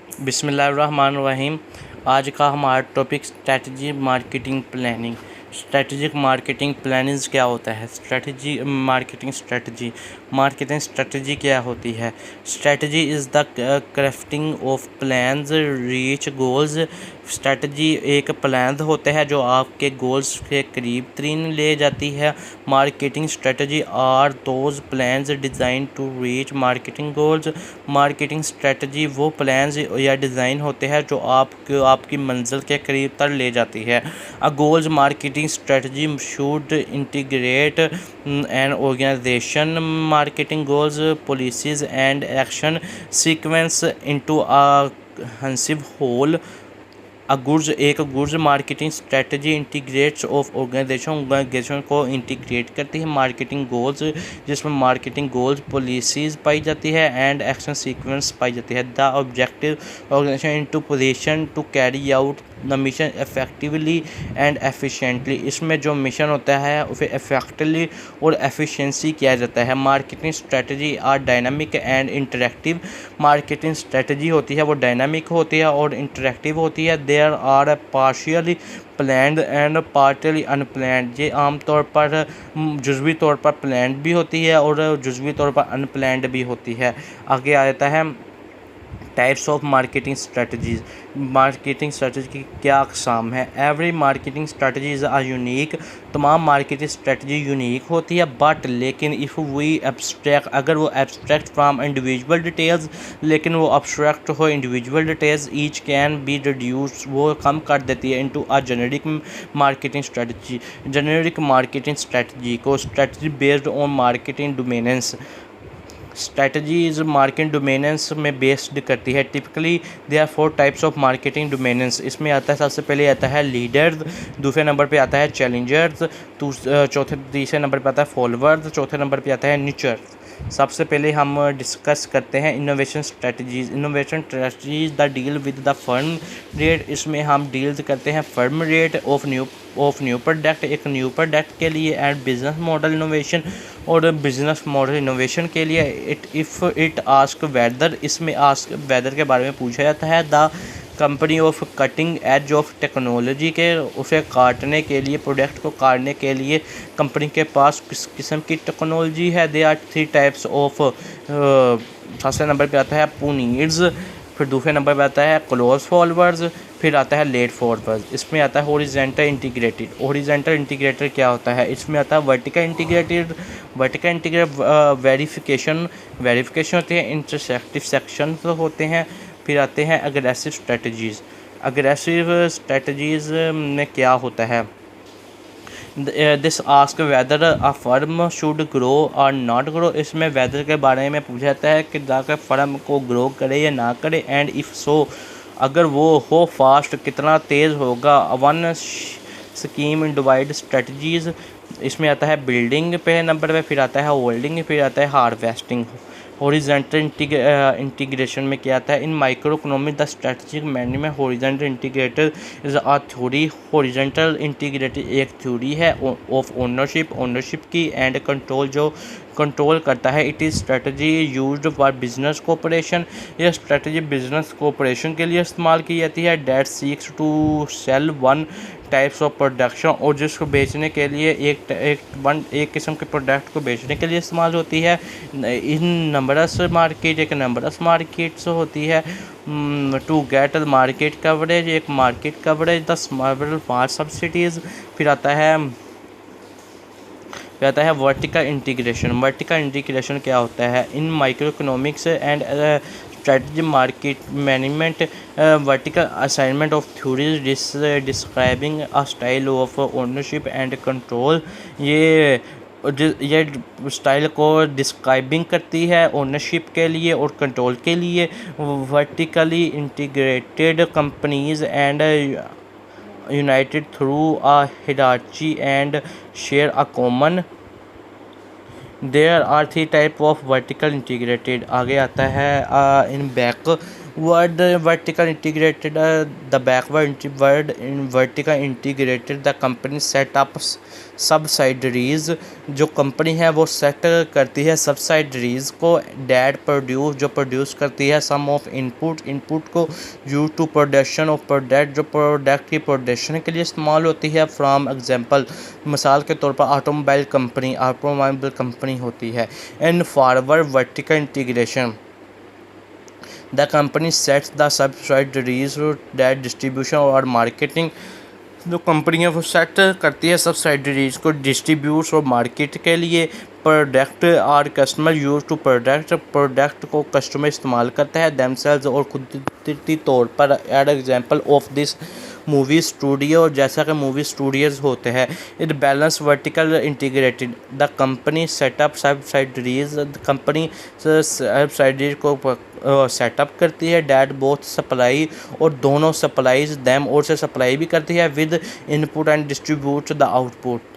बिस्मिल्लाहिर्रहमानिर्रहीम। आज का हमारा topic strategy marketing planning. Strategic marketing planning क्या होता है? मार्केटिंग स्ट्रेटजी क्या होती है? Strategy is the crafting of plans reach goals. Strategy एक प्लान होता है जो आपके गोल्स के करीब तरीन ले जाती है। Marketing strategy are those plans design to reach marketing goals. Marketing strategy वो प्लान्स या डिज़ाइन होते हैं जो आपकी मंजिल के करीब तक ले जाती है। A goals marketing strategy should integrate an organisation marketing goals policies and action sequence into a comprehensive whole. एक goods marketing strategy integrates of organisation को इंटीग्रेट करती है मार्केटिंग गोल्स, जिसमें मार्केटिंग गोल्स पॉलिसीज़ पाई जाती है एंड एक्शन सीक्वेंस पाई जाती है। The objective organisation into position to carry out the mission effectively and efficiently. इसमें जो मिशन होता है उसे इफेक्टिवली और एफिशिएंसी किया जाता है। Marketing strategy are dynamic and interactive. Marketing strategy होती है वो डायनामिक होती है और इंटरेक्टिव होती है। There are partially planned and partially unplanned. ये आमतौर पर जुज़वी तौर पर प्लान्ड भी होती है और जुज़वी तौर पर अनप्लान्ड भी होती है। आगे आ जाता है types of marketing strategies. Marketing strategy की क्या अक़साम है? Every marketing strategies are unique. तमाम मार्केटिंग स्ट्रेटजी यूनिक होती है बट लेकिन इफ़ वी एब्स्ट्रैक्ट, अगर वो एब्स्ट्रैक्ट फ्राम इंडिविजुअल डिटेल्स, लेकिन वो एब्स्ट्रैक्ट हो individual details, each can be reduce, वो कम कर देती है into a generic marketing strategy. Generic marketing strategy को strategy based on marketing dominance. Strategies marketing dominance में बेस्ड करती है। Typically they are 4 types of marketing dominance. इसमें आता है, सबसे पहले आता है लीडर्स, दूसरे नंबर पे आता है चैलेंजर्स, तीसरे नंबर पे आता है फॉलोअर्स, चौथे नंबर पे आता है न्यूचर्स। सबसे पहले हम डिस्कस करते हैं innovation strategies. Innovation strategies the deal with the firm rate. इसमें हम डील्स करते हैं firm rate of new product, एक न्यू प्रोडक्ट के लिए, एंड बिजनेस मॉडल इनोवेशन, और बिजनेस मॉडल इनोवेशन के लिए इट आस्क वेदर। इसमें आस्क वेदर के बारे में पूछा जाता है। The company of cutting edge of technology के, उसे काटने के लिए, प्रोडक्ट को काटने के लिए कंपनी के पास किस किस्म की टेक्नोलॉजी है। They are 3 types of. सबसे नंबर पे आता है पुनीड्स, फिर दूसरे नंबर पे आता है क्लोज फॉलोअर्स, फिर आता है लेट फॉरवर्ड। इसमें आता है हॉरिजॉन्टल इंटीग्रेटेड। हॉरिजॉन्टल इंटीग्रेटेड क्या होता है? इसमें आता है vertical integrated. Vertical integrated verification होते हैं, इंटरसेक्टिव सेक्शन होते हैं। फिर आते हैं अग्रेसिव स्ट्रेटजीज़। अग्रेसिव स्ट्रेटजीज़ में क्या होता है? This ask weather a firm should grow और नॉट ग्रो। इसमें वेदर के बारे में पूछा जाता है कि जाकर फर्म को ग्रो करे या ना करे, एंड इफ़ सो, अगर वो हो फास्ट, कितना तेज़ होगा। One scheme divide strategies. इसमें आता है बिल्डिंग पे नंबर पे, फिर आता है होल्डिंग, फिर आता है हार्वेस्टिंग। हॉरिजॉन्टल इंटीग्रेशन में क्या आता है? In microeconomic the strategic management horizontal integrated is a theory. Horizontal integrated एक थ्योरी है ऑफ ओनरशिप की एंड कंट्रोल, जो कंट्रोल करता है। It is strategy used for business cooperation. यह स्ट्रेटजी बिजनेस कोऑपरेशन के लिए इस्तेमाल की जाती है। That seeks to sell one types of production, और जिसको बेचने के लिए एक किस्म के प्रोडक्ट को बेचने के लिए इस्तेमाल होती है। इन नंबरस मार्केट, एक नंबरस मार्केट्स होती है। टू गेट मार्केट कवरेज, एक market coverage, the small subsidies. फिर आता है वर्टिकल इंटीग्रेशन। वर्टिकल इंटीग्रेशन क्या होता है? In microeconomics and strategy market management vertical assignment of theories describing a style of ownership and control. ये style को describing करती है ओनरशिप के लिए और कंट्रोल के लिए। Vertically integrated companies and united through a hierarchy and share a common. There are 3 type of vertical integrated. आगे आता है in back Word vertical integrated, the backward word in vertical integrated, the company set up subsidiaries. जो company है वो set करती है subsidiaries को, that produce, जो प्रोड्यूस करती है some of इनपुट को use to production of product, जो प्रोडक्ट की प्रोडक्शन के लिए इस्तेमाल होती है। फ्रॉम एग्जांपल, मिसाल के तौर पर ऑटोमोबाइल कंपनी होती है। In forward vertical integration, the company sets the subsidiaries that distribution और मार्केटिंग, जो कंपनी है वो सेट करती है सब्सिडरीज को डिस्ट्रीब्यूट और मार्केट के लिए। प्रोडक्ट और कस्टमर यूज टू प्रोडक्ट को कस्टमर इस्तेमाल करता है देमसेल्व्स और कुदरती तौर पर। An example of this movie studio, जैसा कि मूवी स्टूडियोज़ होते हैं। It balance vertical integrated, the company setup subsidiaries, company subsidiaries को सेटअप करती है। डैट बोथ सप्लाई, और दोनों सप्लाईज दैम और से सप्लाई भी करती है। With input and distribute the output.